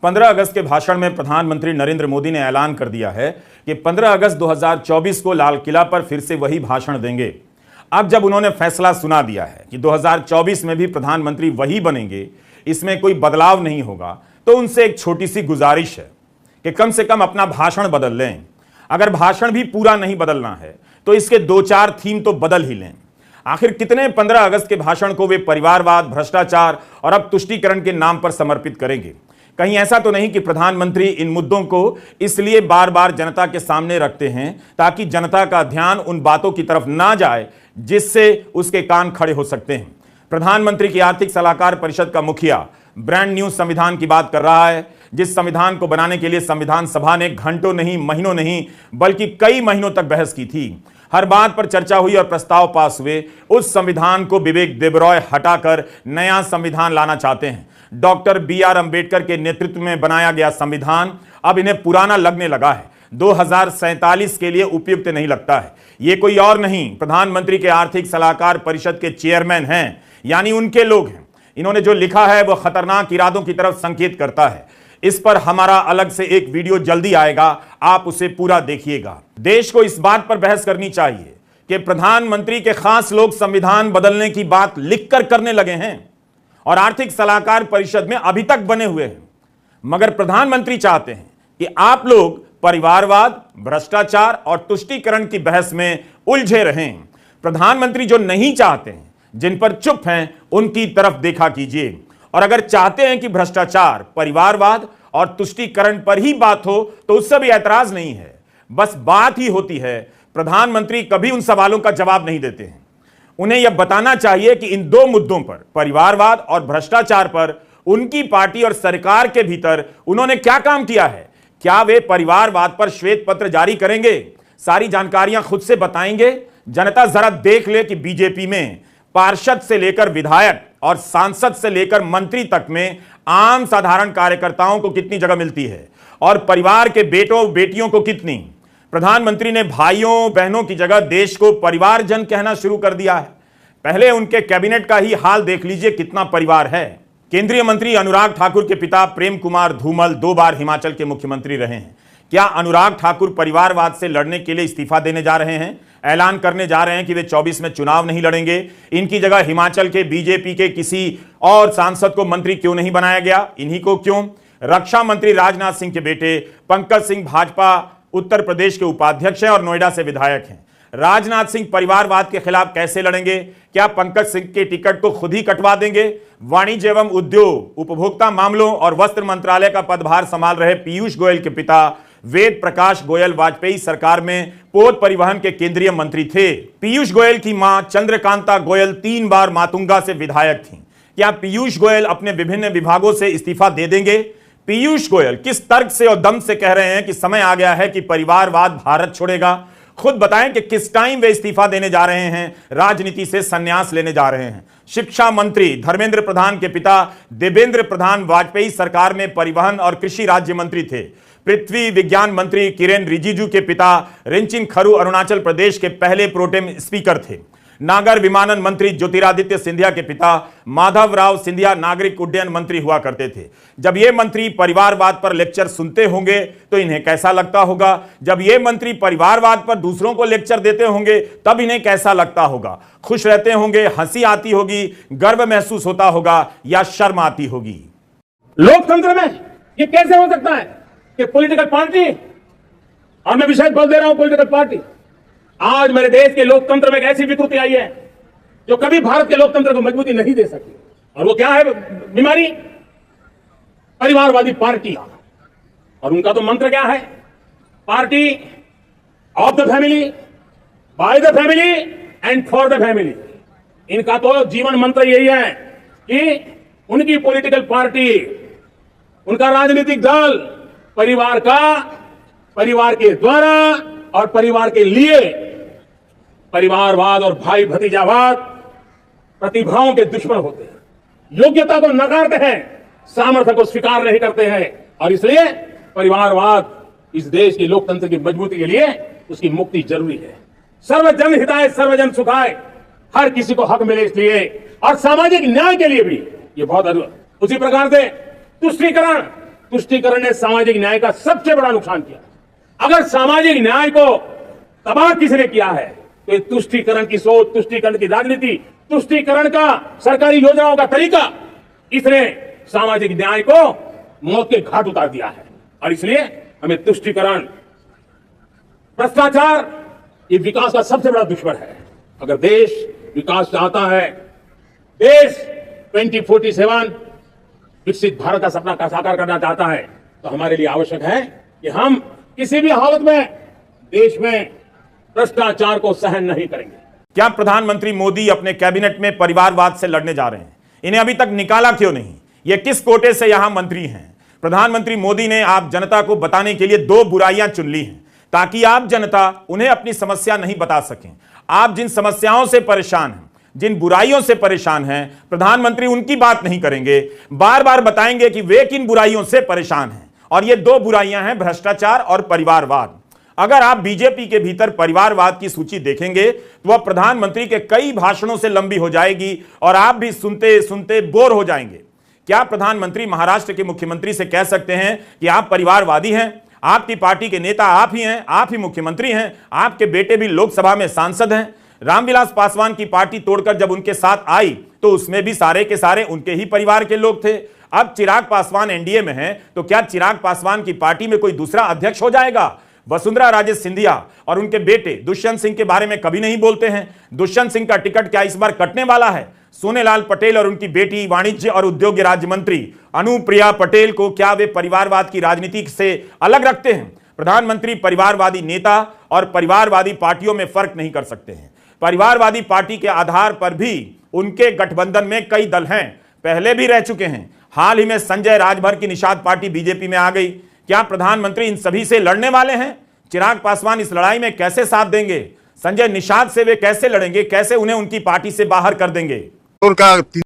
15 अगस्त के भाषण में प्रधानमंत्री नरेंद्र मोदी ने ऐलान कर दिया है कि 15 अगस्त 2024 को लाल किला पर फिर से वही भाषण देंगे। अब जब उन्होंने फैसला सुना दिया है कि 2024 में भी प्रधानमंत्री वही बनेंगे, इसमें कोई बदलाव नहीं होगा, तो उनसे एक छोटी सी गुजारिश है कि कम से कम अपना भाषण बदल लें। अगर भाषण भी पूरा नहीं बदलना है तो इसके 2-4 थीम तो बदल ही लें। आखिर कितने 15 अगस्त के भाषण को वे परिवारवाद, भ्रष्टाचार और अब तुष्टीकरण के नाम पर समर्पित करेंगे? कहीं ऐसा तो नहीं कि प्रधानमंत्री इन मुद्दों को इसलिए बार बार जनता के सामने रखते हैं ताकि जनता का ध्यान उन बातों की तरफ ना जाए जिससे उसके कान खड़े हो सकते हैं। प्रधानमंत्री की आर्थिक सलाहकार परिषद का मुखिया ब्रांड न्यू संविधान की बात कर रहा है, जिस संविधान को बनाने के लिए संविधान सभा ने घंटों नहीं, महीनों नहीं, बल्कि कई महीनों तक बहस की थी। हर बात पर चर्चा हुई और प्रस्ताव पास हुए। उस संविधान को विवेक देबरॉय हटाकर नया संविधान लाना चाहते हैं। डॉक्टर BR अंबेडकर के नेतृत्व में बनाया गया संविधान अब इन्हें पुराना लगने लगा है, 2047 के लिए उपयुक्त नहीं लगता है। ये कोई और नहीं, प्रधानमंत्री के आर्थिक सलाहकार परिषद के चेयरमैन हैं, यानी उनके लोग हैं। इन्होंने जो लिखा है वो खतरनाक इरादों की तरफ संकेत करता है। इस पर हमारा अलग से एक वीडियो जल्दी आएगा, आप उसे पूरा देखिएगा। देश को इस बात पर बहस करनी चाहिए कि प्रधानमंत्री के खास लोग संविधान बदलने की बात लिखकर करने लगे हैं और आर्थिक सलाहकार परिषद में अभी तक बने हुए हैं, मगर प्रधानमंत्री चाहते हैं कि आप लोग परिवारवाद, भ्रष्टाचार और तुष्टीकरण की बहस में उलझे रहें। प्रधानमंत्री जो नहीं चाहते हैं, जिन पर चुप हैं, उनकी तरफ देखा कीजिए। और अगर चाहते हैं कि भ्रष्टाचार, परिवारवाद और तुष्टीकरण पर ही बात हो तो उससे भी ऐतराज नहीं है, बस बात ही होती है। प्रधानमंत्री कभी उन सवालों का जवाब नहीं देते हैं। उन्हें यह बताना चाहिए कि इन दो मुद्दों पर, परिवारवाद और भ्रष्टाचार पर, उनकी पार्टी और सरकार के भीतर उन्होंने क्या काम किया है। क्या वे परिवारवाद पर श्वेत पत्र जारी करेंगे? सारी जानकारियां खुद से बताएंगे? जनता जरा देख ले कि बीजेपी में पार्षद से लेकर विधायक और सांसद से लेकर मंत्री तक में आम साधारण कार्यकर्ताओं को कितनी जगह मिलती है और परिवार के बेटों बेटियों को कितनी। प्रधानमंत्री ने भाइयों बहनों की जगह देश को परिवारजन कहना शुरू कर दिया है। पहले उनके कैबिनेट का ही हाल देख लीजिए, कितना परिवार है। केंद्रीय मंत्री अनुराग ठाकुर के पिता प्रेम कुमार धूमल 2 बार हिमाचल के मुख्यमंत्री रहे हैं। क्या अनुराग ठाकुर परिवारवाद से लड़ने के लिए इस्तीफा देने जा रहे हैं? ऐलान करने जा रहे हैं कि वे 24 में चुनाव नहीं लड़ेंगे। इनकी जगह हिमाचल के बीजेपी के किसी और सांसद को मंत्री क्यों नहीं बनाया गया? इन्हीं को क्यों? रक्षा मंत्री राजनाथ सिंह के बेटे पंकज सिंह भाजपा उत्तर प्रदेश के उपाध्यक्ष हैं और नोएडा से विधायक हैं। राजनाथ सिंह परिवारवाद के खिलाफ कैसे लड़ेंगे? क्या पंकज सिंह के टिकट को खुद ही कटवा देंगे? वाणिज्य एवं उद्योग, उपभोक्ता मामलों और वस्त्र मंत्रालय का पदभार संभाल रहे पीयूष गोयल के पिता वेद प्रकाश गोयल वाजपेयी सरकार में पोत परिवहन के केंद्रीय मंत्री थे। पीयूष गोयल की मां चंद्रकांता गोयल 3 बार मातुंगा से विधायक थीं। क्या पीयूष गोयल अपने विभिन्न विभागों से इस्तीफा दे देंगे? पीयूष गोयल किस तर्क से और दम से कह रहे हैं कि समय आ गया है कि परिवारवाद भारत छोड़ेगा? खुद बताएं कि किस टाइम वे इस्तीफा देने जा रहे हैं, राजनीति से संन्यास लेने जा रहे हैं। शिक्षा मंत्री धर्मेंद्र प्रधान के पिता देवेंद्र प्रधान वाजपेयी सरकार में परिवहन और कृषि राज्य मंत्री थे। पृथ्वी विज्ञान मंत्री किरेन रिजिजू के पिता रिंचिन खरू अरुणाचल प्रदेश के पहले प्रोटेम स्पीकर थे। नागर विमानन मंत्री ज्योतिरादित्य सिंधिया के पिता माधव राव सिंधिया नागरिक उड्डयन मंत्री हुआ करते थे। जब ये मंत्री परिवारवाद पर लेक्चर सुनते होंगे तो इन्हें कैसा लगता होगा? जब ये मंत्री परिवारवाद पर दूसरों को लेक्चर देते होंगे तब इन्हें कैसा लगता होगा? खुश रहते होंगे, हंसी आती होगी, गर्व महसूस होता होगा या शर्म आती होगी? लोकतंत्र में ये कैसे हो सकता है कि पॉलिटिकल पार्टी, और मैं विशेष बोल दे रहा हूं पॉलिटिकल पार्टी, आज मेरे देश के लोकतंत्र में एक ऐसी विकृति आई है जो कभी भारत के लोकतंत्र को मजबूती नहीं दे सकती। और वो क्या है बीमारी? परिवारवादी पार्टी। और उनका तो मंत्र क्या है? Party of the family, by the family and for the family. इनका तो जीवन मंत्र यही है कि उनकी पॉलिटिकल पार्टी, उनका राजनीतिक दल परिवार का, परिवार के द्वारा और परिवार के लिए, परिवारवाद और भाई भतीजावाद प्रतिभाओं के दुश्मन होते हैं, योग्यता को नकारते हैं, सामर्थ्य को स्वीकार नहीं करते हैं। और इसलिए परिवारवाद इस देश के लोकतंत्र की मजबूती के लिए उसकी मुक्ति जरूरी है। सर्वजन हिताय सर्वजन सुखाय, हर किसी को हक मिले इसलिए, और सामाजिक न्याय के लिए भी ये बहुत उसी प्रकार से तुष्टीकरण तुष्टीकरण ने सामाजिक न्याय का सबसे बड़ा नुकसान किया। अगर सामाजिक न्याय को तबाह किसने किया है तो ये तुष्टीकरण की सोच, तुष्टीकरण की राजनीति, तुष्टीकरण का सरकारी योजनाओं का तरीका, इसने सामाजिक न्याय को मौत के घाट उतार दिया है। और इसलिए हमें तुष्टीकरण, भ्रष्टाचार, ये विकास का सबसे बड़ा दुश्मन है। अगर देश विकास चाहता है, देश 2047 विकसित भारत का सपना का साकार करना चाहता है, तो हमारे लिए आवश्यक है कि हम किसी भी हालत में देश में भ्रष्टाचार को सहन नहीं करेंगे। क्या प्रधानमंत्री मोदी अपने कैबिनेट में परिवारवाद से लड़ने जा रहे हैं? इन्हें अभी तक निकाला क्यों नहीं? ये किस कोटे से यहां मंत्री हैं? प्रधानमंत्री मोदी ने आप जनता को बताने के लिए दो बुराइयां चुन ली हैं ताकि आप जनता उन्हें अपनी समस्या नहीं बता सकें। आप जिन समस्याओं से परेशान हैं, जिन बुराइयों से परेशान हैं, प्रधानमंत्री उनकी बात नहीं करेंगे, बार बार बताएंगे कि वे किन बुराइयों से परेशान हैं। और ये दो बुराइयां हैं, भ्रष्टाचार और परिवारवाद। अगर आप बीजेपी के भीतर परिवारवाद की सूची देखेंगे तो वह प्रधानमंत्री के कई भाषणों से लंबी हो जाएगी और आप भी सुनते सुनते बोर हो जाएंगे। क्या प्रधानमंत्री महाराष्ट्र के मुख्यमंत्री से कह सकते हैं कि आप परिवारवादी हैं? आपकी पार्टी के नेता आप ही हैं, आप ही मुख्यमंत्री हैं, आपके बेटे भी लोकसभा में सांसद हैं। रामविलास पासवान की पार्टी तोड़कर जब उनके साथ आई तो उसमें भी सारे के सारे उनके ही परिवार के लोग थे। अब चिराग पासवान एनडीए में हैं, तो क्या चिराग पासवान की पार्टी में कोई दूसरा अध्यक्ष हो जाएगा? वसुंधरा राजे सिंधिया और उनके बेटे दुष्यंत सिंह के बारे में कभी नहीं बोलते हैं। दुष्यंत सिंह का टिकट क्या इस बार कटने वाला है? सोनेलाल पटेल और उनकी बेटी वाणिज्य और उद्योग राज्य मंत्री अनुप्रिया पटेल को क्या वे परिवारवाद की राजनीति से अलग रखते हैं? प्रधानमंत्री परिवारवादी नेता और परिवारवादी पार्टियों में फर्क नहीं कर सकते हैं। परिवारवादी पार्टी के आधार पर भी उनके गठबंधन में कई दल हैं, पहले भी रह चुके हैं। हाल ही में संजय राजभर की निषाद पार्टी बीजेपी में आ गई। क्या प्रधानमंत्री इन सभी से लड़ने वाले हैं? चिराग पासवान इस लड़ाई में कैसे साथ देंगे? संजय निषाद से वे कैसे लड़ेंगे? कैसे उन्हें उनकी पार्टी से बाहर कर देंगे? उनका